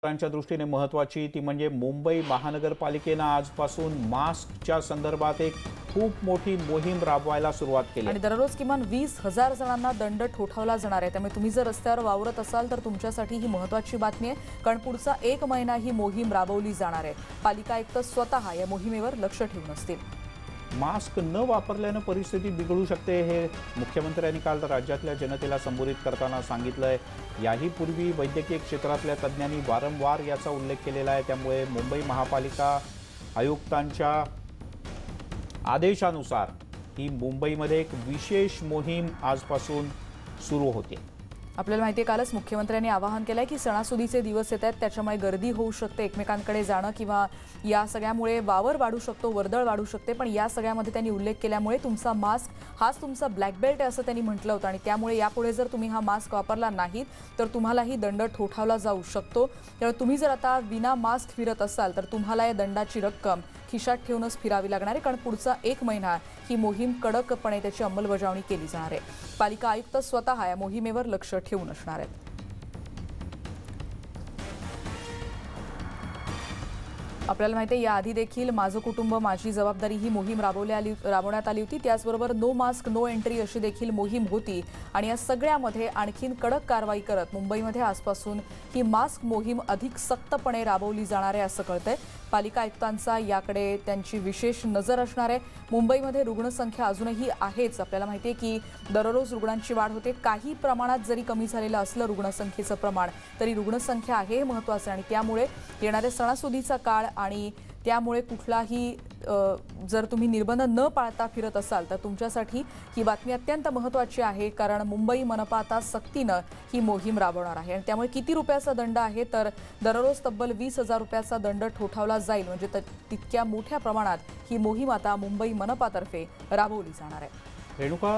च्या दृष्टीने महत्त्वाची ती म्हणजे मुंबई महानगरपालिकेने आजपासून मास्कच्या संदर्भात एक खूप मोठी मोहीम राबवायला सुरुवात केली आणि दररोज किमान 20,000 जणांना दंड ठोठावला जाणार आहे। त्यामुळे तुम्ही जर रस्त्यावर वावरत असाल तर तुमच्यासाठी ही महत्त्वाची बातमी आहे, कारण पुढचा 1 महिना ही मोहीम राबवली जाणार आहे। पालिका आयुक्त स्वतः या मोहिमेवर लक्ष ठेवून असतील। मास्क न वापरल्याने परिस्थिती बिघडू शकते हे मुख्यमंत्र्यांनी काल राज्यातल्या जनतेला संबोधित करताना सांगितलंय। याही पूर्वी वैद्यकीय क्षेत्रातल्या तज्ञांनी वारंवार याचा उल्लेख केलेला आहे। त्यामुळे मुंबई महापालिका आयुक्तांच्या आदेशानुसार ही मुंबईमध्ये एक विशेष मोहीम आजपासून सुरू होते। आपल्याला माहिती आहे, कालच मुख्यमंत्र्यांनी आवाहन केलंय की सणासुदीचे दिवस येत आहेत, त्याच्यामुळे गर्दी होऊ शकते, एकमेकांकडे जाणं किंवा या सगळ्यामुळे वावर वाढू शकतो, वर्दळ वाढू शकते। पण या सगळ्यामध्ये त्यांनी उल्लेख केल्यामुळे तुमचा मास्क हाच तुमचा ब्लॅक बेल्ट आहे असं त्यांनी म्हटलं होतं, आणि त्यामुळे यापुढे जर तुम्ही हा मास्क वापरला नाहीत तर तुम्हालाही दंड ठोठावला जाऊ शकतो। त्यामुळे तुम्ही जर आता विना मास्क फिरत असाल तर तुम्हाला या दंडाची रक्कम खिशात ठेवूनच फिरावी लागणार आहे, कारण पुढचा 1 महिना ही मोहीम कडकपणे त्याची अंमलबजावणी केली जाणार आहे। पालिका आयुक्त स्वतः या मोहिमेवर लक्ष ठेवून असणार आहेत। आपल्याला माहिती आहे, याआधी देखील माझं कुटुंब माझी जबाबदारी ही मोहीम राबवण्यात आली होती। त्याचबरोबर नो मास्क नो एंट्री अशी देखील मोहीम होती, आणि या सगळ्यामध्ये आणखीन कडक कारवाई करत मुंबईमध्ये आजपासून ही मास्क मोहीम अधिक सक्तपणे राबवली जाणार आहे असं कळतंय। पालिका आयुक्तांचा याकडे त्यांची विशेष नजर असणार आहे। मुंबईमध्ये रुग्णसंख्या अजूनही आहेच। आपल्याला माहिती आहे की दररोज रुग्णांची वाढ होते, काही प्रमाणात जरी कमी झालेलं असलं रुग्णसंख्येचं प्रमाण तरी रुग्णसंख्या आहे हे महत्त्वाचं आहे। आणि त्यामुळे येणाऱ्या सणासुदीचा काळ आणि त्यामुळे कुठलाही जर तुम्ही निर्बंध न पाळता फिरत असाल तर तुमच्यासाठी ही बातमी अत्यंत महत्त्वाची आहे, कारण मुंबई मनपा आता सक्तीनं ही मोहीम राबवणार आहे। आणि त्यामुळे किती रुपयाचा दंड आहे तर दररोज तब्बल 20,000 रुपयाचा दंड ठोठावला जाईल। म्हणजे तितक्या मोठ्या प्रमाणात ही मोहीम आता मुंबई मनपातर्फे राबवली जाणार आहे। रेणुका,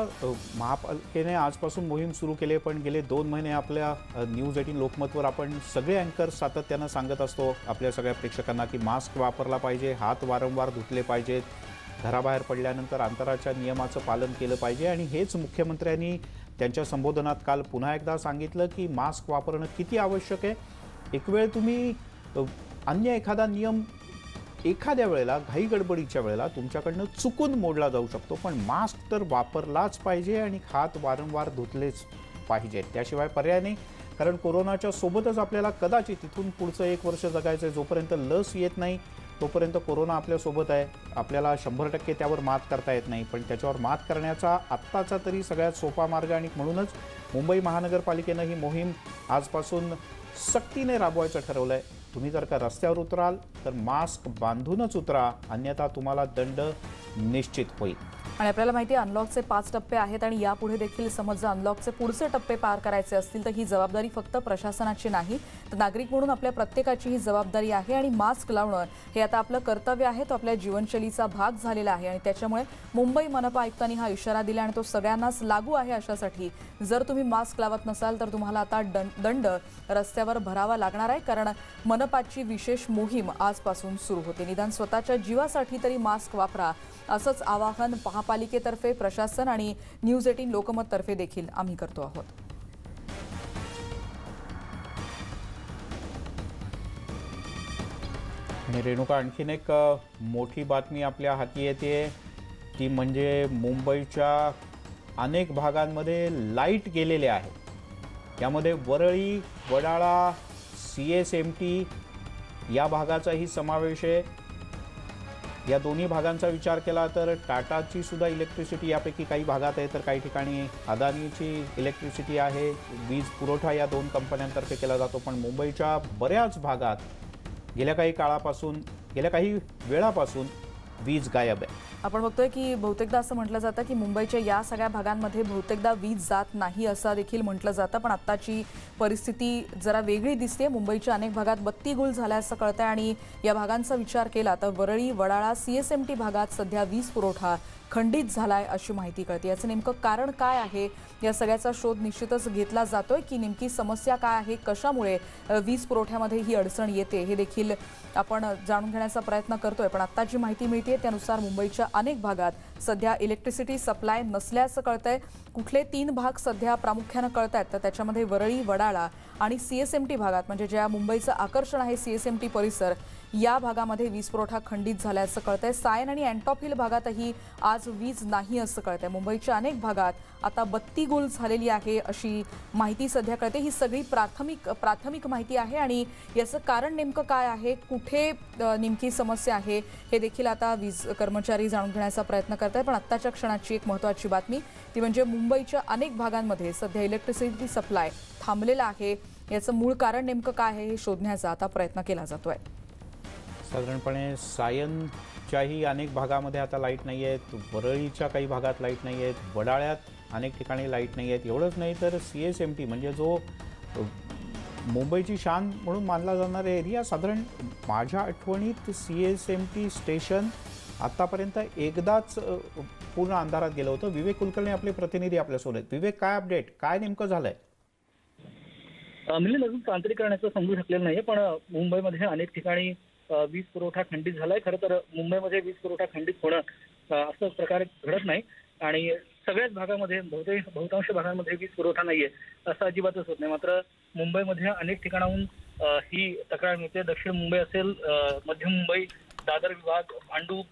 महापालिकेने आजपासून मोहीम सुरू केली, पण गेले 2 महिने आपल्या न्यूज 18 लोकमतवर आपण सगळे अँकर सातत्यानं सांगत असतो आपल्या सगळ्या प्रेक्षकांना की मास्क वापरला पाहिजे, हात वारंवार धुतले पाहिजेत, घराबाहेर पडल्यानंतर अंतराच्या नियमाचं पालन केलं पाहिजे। आणि हेच मुख्यमंत्र्यांनी त्यांच्या संबोधनात काल पुन्हा एकदा सांगितलं की मास्क वापरणं किती आवश्यक आहे। एक वेळ तुम्ही अन्य एखादा नियम एखाद्या वेळेला घाई गडबडीच्या वेळेला तुमच्याकडनं चुकून मोडला जाऊ शकतो, पण मास्क तर वापरलाच पाहिजे आणि हात वारंवार धुतलेच पाहिजेत, त्याशिवाय पर्याय नाही। कारण कोरोनाच्या सोबतच आपल्याला कदाचित तिथून पुढचं 1 वर्ष जगायचं आहे। जोपर्यंत लस येत नाही तोपर्यंत कोरोना आपल्यासोबत आहे, आपल्याला 100% त्यावर मात करता येत नाही, पण त्याच्यावर मात करण्याचा आत्ताचा तरी सगळ्यात सोपा मार्ग। आणि म्हणूनच मुंबई महानगरपालिकेनं ही मोहीम आजपासून सक्तीने राबवायचं ठरवलं आहे। तुम्ही जर का रस्त्यावर उतराल तर मास्क बांधूनच उतरा, अन्यथा तुम्हाला दंड निश्चित होईल। आणि आपल्याला माहिती आहे, अनलॉकचे 5 टप्पे आहेत, आणि यापुढे देखील समजा अनलॉकचे पुढचे टप्पे पार करायचे असतील तर ही जबाबदारी फक्त प्रशासनाची नाही, तर नागरिक म्हणून आपल्या प्रत्येकाची ही जबाबदारी आहे। आणि मास्क लावणं हे आता आपलं कर्तव्य आहे, तो आपल्या जीवनशैलीचा भाग झालेला आहे। आणि त्याच्यामुळे मुंबई मनपा आयुक्तांनी हा इशारा दिला, आणि तो सगळ्यांनाच लागू आहे। अशासाठी जर तुम्ही मास्क लावत नसाल तर तुम्हाला आता दंड रस्त्यावर भरावा लागणार आहे, कारण मनपाची विशेष मोहीम आजपासून सुरू होते। निदान स्वतःच्या जीवासाठी तरी मास्क वापरा असंच आवाहन महापालिकेतर्फे, प्रशासन आणि न्यूज 18 लोकमत तर्फे देखील आम्ही करतो आहोत। आणि रेणुका, आणखीन एक मोठी बातमी आपल्या हाती येते, ती म्हणजे मुंबईच्या अनेक भागांमध्ये लाईट गेलेले आहे। यामध्ये वरळी, वडाळा, CSMT या भागाचाही समावेश आहे। या दोन्ही भागांचा विचार केला तर टाटाची सुद्धा इलेक्ट्रिसिटी यापैकी काही भागात आहे, तर काही ठिकाणी अदानीची इलेक्ट्रिसिटी आहे। वीज पुरवठा या 2 कंपन्यांतर्फे केला जातो, पण मुंबईच्या बऱ्याच भागात गेल्या काही वेळापासून वीज गायब आहे। आपण बघतोय की बहुतेकदा असं म्हटलं जातं की मुंबईच्या या सगळ्या भागांमध्ये बहुतेकदा वीज जात नाही असं देखील म्हटलं जातं, पण आत्ताची परिस्थिती जरा वेगळी दिसते। मुंबईच्या अनेक भागात बत्ती गुल झाल्या असं कळतंय, आणि या भागांचा विचार केला तर वरळी, वडाळा, CSMT भागात सध्या वीज पुरवठा खंडित झालाय अशी माहिती कळते. याचं नेमकं कारण काय आहे, या सगळ्याचा शोध निश्चितच घेतला जातोय की नेमकी समस्या काय आहे, कशामुळे वीज पुरवठ्यामध्ये ही अडचण येते हे देखील आपण जाणून घेण्याचा प्रयत्न करतोय. पण आता जी माहिती मिळते त्यानुसार मुंबईच्या अनेक भागात सध्या इलेक्ट्रिसिटी सप्लाय नसल्याचं कळतंय. कुठले 3 भाग सध्या प्रामुख्यानं कळत आहेत तर त्याच्यामध्ये वरळी, वडाळा आणि CSMT भागात, म्हणजे ज्या मुंबईचं आकर्षण आहे CSMT परिसर, या भागामध्ये वीज पुरवठा खंडित झाल्याचं कळतंय. सायन आणि अँटॉप हिल भागातही आज वीज नाही असं कळतंय. मुंबईच्या अनेक भागात आता बत्ती गुल झालेली आहे अशी माहिती सध्या कळते. ही सगळी प्राथमिक माहिती आहे आणि याचं कारण नेमकं काय आहे, कुठे नेमकी समस्या आहे हे देखील आता वीज कर्मचारी जाणून घेण्याचा प्रयत्न करत आहेत. पण आत्ताच्या क्षणाची एक महत्त्वाची बातमी ती म्हणजे मुंबईच्या अनेक भागांमध्ये सध्या इलेक्ट्रिसिटी सप्लाय थांबलेला आहे. याचं मूळ कारण नेमकं काय आहे हे शोधण्याचा आता प्रयत्न केला जातोय. साधारणपणे सायनच्याही अनेक भागामध्ये आता लाईट नाही आहेत, वरळीच्या काही भागात लाईट नाही आहेत, वडाळ्यात अनेक ठिकाणी लाईट नाही आहेत. एवढंच नाही तर CSMT म्हणजे जो मुंबईची शान म्हणून मानला जाणारा एरिया, साधारण माझ्या आठवणीत CSMT स्टेशन आतापर्यंत एकदाच पूर्ण अंधारात गेलं होतं. विवेक कुलकर्णी आपले प्रतिनिधी आपल्यासोबत आहेत. विवेक, काय अपडेट, काय नेमकं झालंय? म्हणजे अजून तांत्रिकरणाचं समजू शकलेलं नाही, पण मुंबईमध्ये अनेक ठिकाणी वीज पुरवठा खंडित झालाय. खरं तर मुंबईमध्ये वीज पुरवठा खंडित होणं असं प्रकार घडत नाही आणि सगळ्याच भागामध्ये बहुतांश भागांमध्ये वीज पुरवठा नाहीये असं अजिबातच होत नाही. मात्र मुंबईमध्ये अनेक ठिकाणाहून ही तक्रार मिळते. दक्षिण मुंबई असेल, मध्य मुंबई, दादर विभाग, भांडूप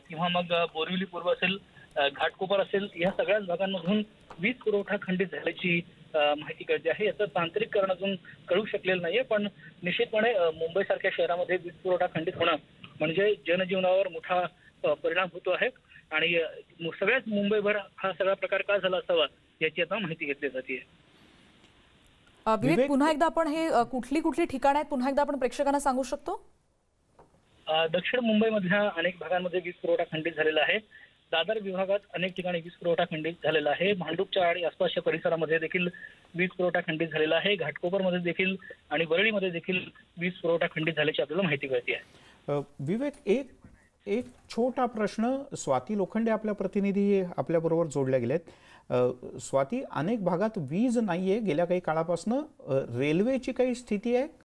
किंवा मग बोरिवली पूर्व असेल, घाटकोपर असेल, या सगळ्याच भागांमधून वीज पुरवठा खंडित झाल्याची माहिती कळते आहे. याचं तांत्रिक कारण अजून कळू शकलेलं नाहीये, पण निश्चितपणे मुंबईसारख्या शहरामध्ये वीज पुरवठा खंडित होणं म्हणजे जनजीवनावर मोठा परिणाम होतो आहे आणि सगळ्याच मुंबईभर हा सगळा प्रकार का झाला असावा याची आता माहिती घेतली जाते. विवेक, पुन्हा एकदा आपण हे कुठली ठिकाणं आहेत पुन्हा एकदा आपण प्रेक्षकांना सांगू शकतो? दक्षिण मुंबईमधल्या अनेक भागांमध्ये वीज पुरवठा खंडित झालेला आहे. दादर विभागात अनेक ठिकाणी वीज पुरवठा खंडित झालेला आहे. भांडूपच्या आणि आसपासच्या परिसरामध्ये देखील वीज पुरवठा खंडित झालेला आहे. घाटकोपरमध्ये देखील आणि वरळीमध्ये देखील वीज पुरवठा खंडित झाल्याची आपल्याला माहिती कळते आहे. विवेक, एक छोटा प्रश्न. स्वाती लोखंडे आपल्या प्रतिनिधी आपल्याबरोबर जोडल्या गेलेत. स्वाती, अनेक भागात वीज नाहीये गेल्या काही काळापासून. रेल्वेची काही स्थिती आहे